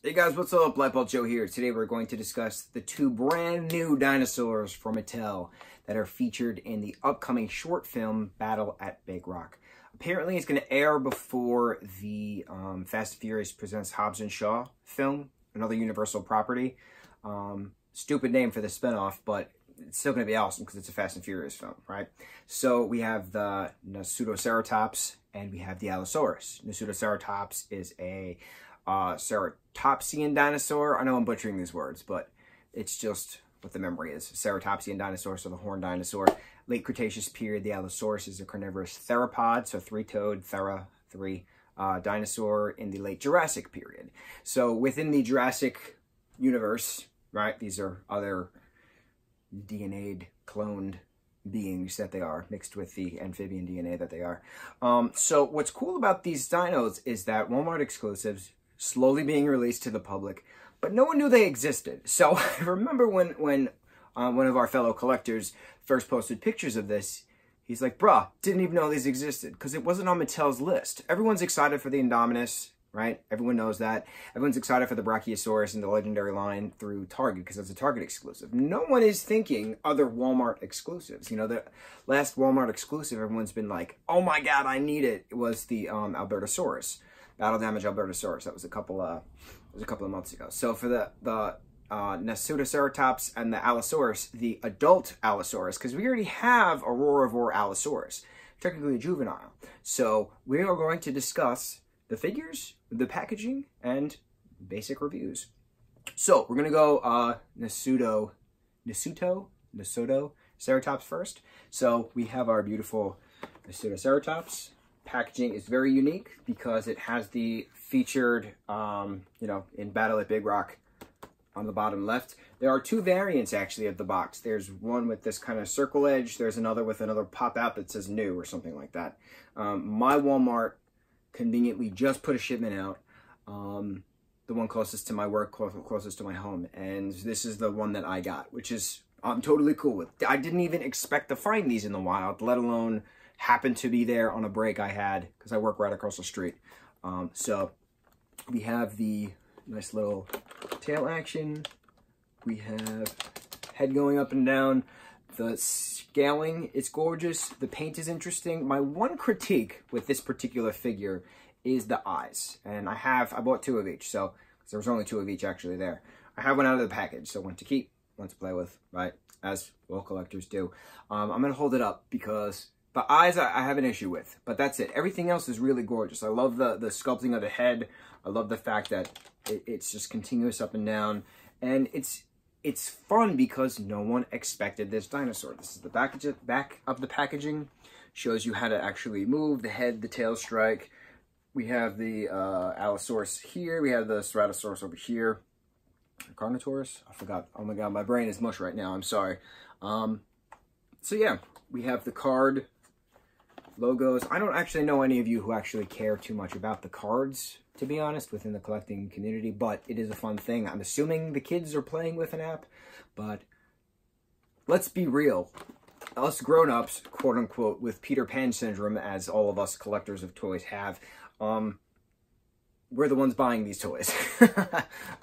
Hey guys, what's up? Lightboltjoe here. Today we're going to discuss the two brand new dinosaurs from Mattel that are featured in the upcoming short film Battle at Big Rock. Apparently it's going to air before the Fast and Furious Presents Hobbs and Shaw film, another Universal property. Stupid name for the spinoff, but it's still going to be awesome because it's a Fast and Furious film, right? So we have the Nasutoceratops and we have the Allosaurus. Nasutoceratops is a ceratopsian dinosaur. I know I'm butchering these words, but it's just what the memory is. Ceratopsian dinosaur, so the horned dinosaur. Late Cretaceous period, the Allosaurus is a carnivorous theropod, so three-toed, dinosaur in the late Jurassic period. So within the Jurassic universe, right, these are other DNA'd, cloned beings that they are, mixed with the amphibian DNA that they are. So what's cool about these dinos is that Walmart exclusives, slowly being released to the public, but no one knew they existed. So I remember when one of our fellow collectors first posted pictures of this, he's like, bruh, didn't even know these existed, because it wasn't on Mattel's list. Everyone's excited for the Indominus, right? Everyone knows that. Everyone's excited for the Brachiosaurus and the Legendary line through Target, because it's a Target exclusive. No one is thinking other Walmart exclusives. You know, the last Walmart exclusive, everyone's been like, oh my god, I need it. It was the Albertosaurus. Battle Damage Albertosaurus. That was a couple of months ago. So for the Nasutoceratops and the Allosaurus, the adult Allosaurus, because we already have Aurorivore Allosaurus, technically a juvenile. So we are going to discuss the figures, the packaging, and basic reviews. So we're gonna go Nasutoceratops first. So we have our beautiful Nasutoceratops. Packaging is very unique because it has the featured, in Battle at Big Rock on the bottom left. There are two variants actually of the box. There's one with this kind of circle edge. There's another with another pop out that says new or something like that. My Walmart conveniently just put a shipment out. The one closest to my work, closest to my home. And this is the one that I got, which is I'm totally cool with. I didn't even expect to find these in the wild, let alone happened to be there on a break I had because I work right across the street. So we have the nice little tail action. We have head going up and down. The scaling is gorgeous. The paint is interesting. My one critique with this particular figure is the eyes. And I bought two of each. So there was only two of each actually there. I have one out of the package. So one to keep, one to play with, right? As well collectors do. I'm going to hold it up because the eyes I have an issue with, but that's it. Everything else is really gorgeous. I love the sculpting of the head. I love the fact that it's just continuous up and down. And it's fun because no one expected this dinosaur. This is the back of the packaging. Shows you how to actually move the head, the tail strike. We have the Allosaurus here. We have the Ceratosaurus over here. Carnotaurus? I forgot. Oh my god, my brain is mush right now. I'm sorry. So yeah, we have the card logos. I don't actually know any of you who actually care too much about the cards, to be honest, within the collecting community, but it is a fun thing. I'm assuming the kids are playing with an app, but let's be real. Us grown-ups, quote-unquote, with Peter Pan syndrome, as all of us collectors of toys have, we're the ones buying these toys.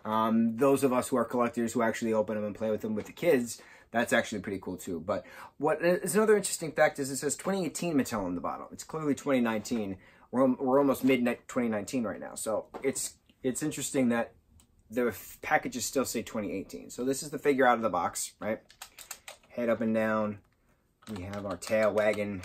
Those of us who are collectors who actually open them and play with them with the kids, that's actually pretty cool too. But what is another interesting fact is it says 2018 Mattel on the bottom. It's clearly 2019. We're almost mid-2019 right now. So it's interesting that the packages still say 2018. So this is the figure out of the box, right? Head up and down. We have our tail wagging,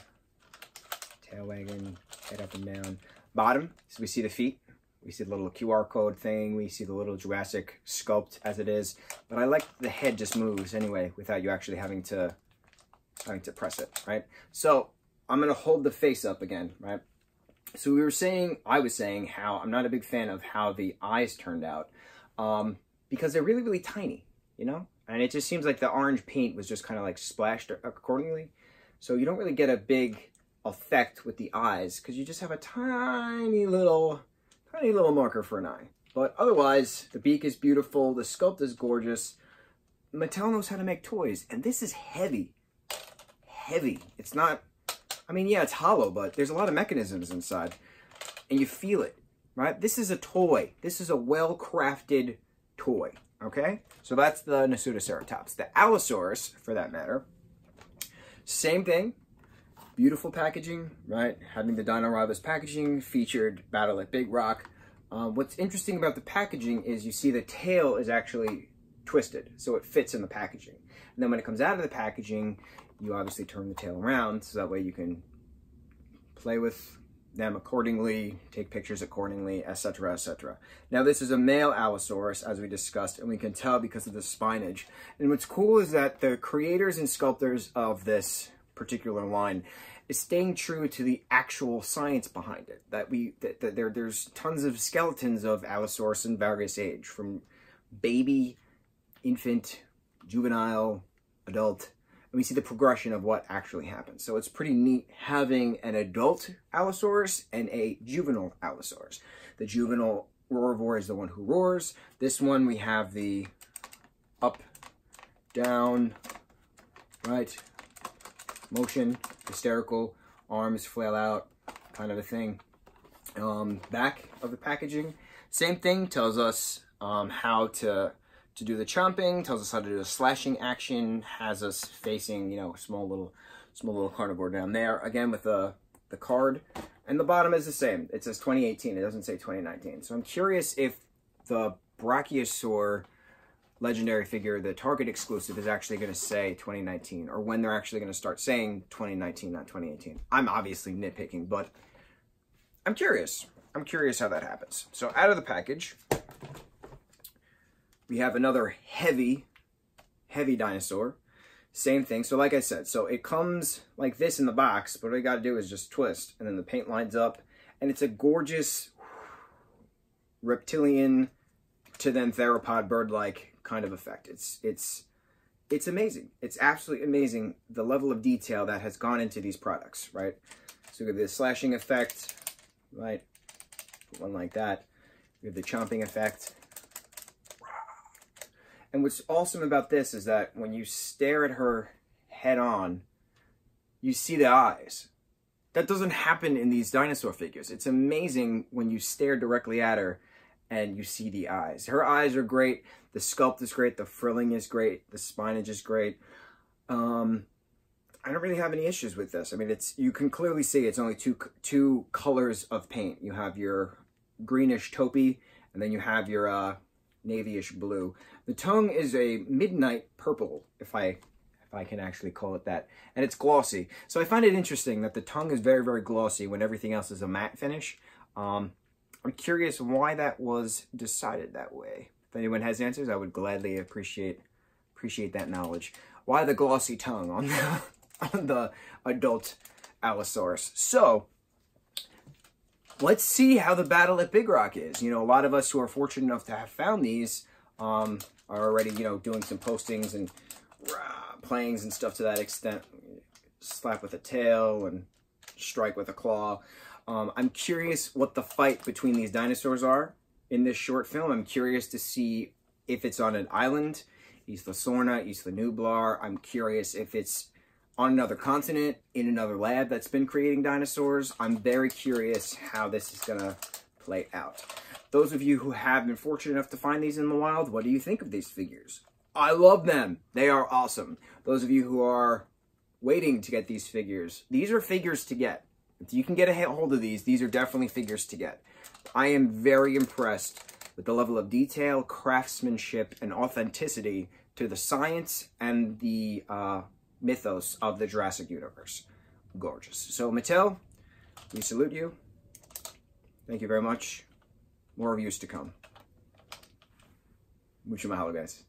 head up and down. Bottom, so we see the feet. We see the little QR code thing. We see the little Jurassic sculpt as it is. But I like the head just moves anyway without you actually having to press it, right? So I'm going to hold the face up again, right? So I was saying how I'm not a big fan of how the eyes turned out because they're really, really tiny, you know? And it just seems like the orange paint was just kind of like splashed accordingly. So you don't really get a big effect with the eyes because you just have a tiny little marker for an eye. But otherwise, the beak is beautiful. The sculpt is gorgeous. Mattel knows how to make toys. And this is heavy. Heavy. It's not, I mean, yeah, it's hollow, but there's a lot of mechanisms inside. And you feel it. right? This is a toy. This is a well-crafted toy, okay? So that's the Nasutoceratops. The Allosaurus, for that matter, same thing. Beautiful packaging, right? Having the Dino Rivals packaging, featured Battle at Big Rock. What's interesting about the packaging is you see the tail is actually twisted, so it fits in the packaging. And then when it comes out of the packaging, you obviously turn the tail around, so that way you can play with them accordingly, take pictures accordingly, etc., etc. Now, this is a male Allosaurus, as we discussed, and we can tell because of the spinage. And what's cool is that the creators and sculptors of this particular line is staying true to the actual science behind it. There's tons of skeletons of Allosaurus in various age, from baby, infant, juvenile, adult, and we see the progression of what actually happens. So it's pretty neat having an adult Allosaurus and a juvenile Allosaurus. The juvenile roarivore is the one who roars. This one, we have the up, down, right, motion, hysterical, arms flail out, kind of a thing. Back of the packaging, same thing, tells us how to do the chomping, tells us how to do the slashing action, has us facing, you know, a small little carnivore down there, again with the card. And the bottom is the same. It says 2018, it doesn't say 2019. So I'm curious if the Brachiosaur legendary figure, the Target exclusive, is actually going to say 2019, or when they're actually going to start saying 2019, not 2018. I'm obviously nitpicking, but I'm curious. I'm curious how that happens. So out of the package, we have another heavy dinosaur. Same thing. So like I said, so it comes like this in the box, but all you got to do is just twist, and then the paint lines up, and it's a gorgeous reptilian to then theropod bird-like kind of effect. It's amazing. It's absolutely amazing, the level of detail that has gone into these products, right? So we have the slashing effect, right? Put one like that. We have the chomping effect. And what's awesome about this is that when you stare at her head on, you see the eyes. That doesn't happen in these dinosaur figures. It's amazing when you stare directly at her and you see the eyes. Her eyes are great. The sculpt is great. The frilling is great. The spinage is great. I don't really have any issues with this. I mean, you can clearly see it's only two colors of paint. You have your greenish taupey, and then you have your navy-ish blue. The tongue is a midnight purple, if I can actually call it that, and it's glossy. So I find it interesting that the tongue is very, very glossy when everything else is a matte finish. I'm curious why that was decided that way. If anyone has answers, I would gladly appreciate that knowledge. Why the glossy tongue on the adult Allosaurus? So let's see how the battle at Big Rock is. You know, a lot of us who are fortunate enough to have found these are already, you know, doing some postings and playings and stuff to that extent. Slap with a tail and strike with a claw. I'm curious what the fight between these dinosaurs are in this short film. I'm curious to see if it's on an island, Isla Sorna, Isla Nublar. I'm curious if it's on another continent, in another lab that's been creating dinosaurs. I'm very curious how this is going to play out. Those of you who have been fortunate enough to find these in the wild, what do you think of these figures? I love them. They are awesome. Those of you who are waiting to get these figures, these are figures to get. If you can get a hold of these are definitely figures to get. I am very impressed with the level of detail, craftsmanship, and authenticity to the science and the mythos of the Jurassic universe. Gorgeous. So Mattel, we salute you. Thank you very much. More reviews to come. Mucho mahalo, guys.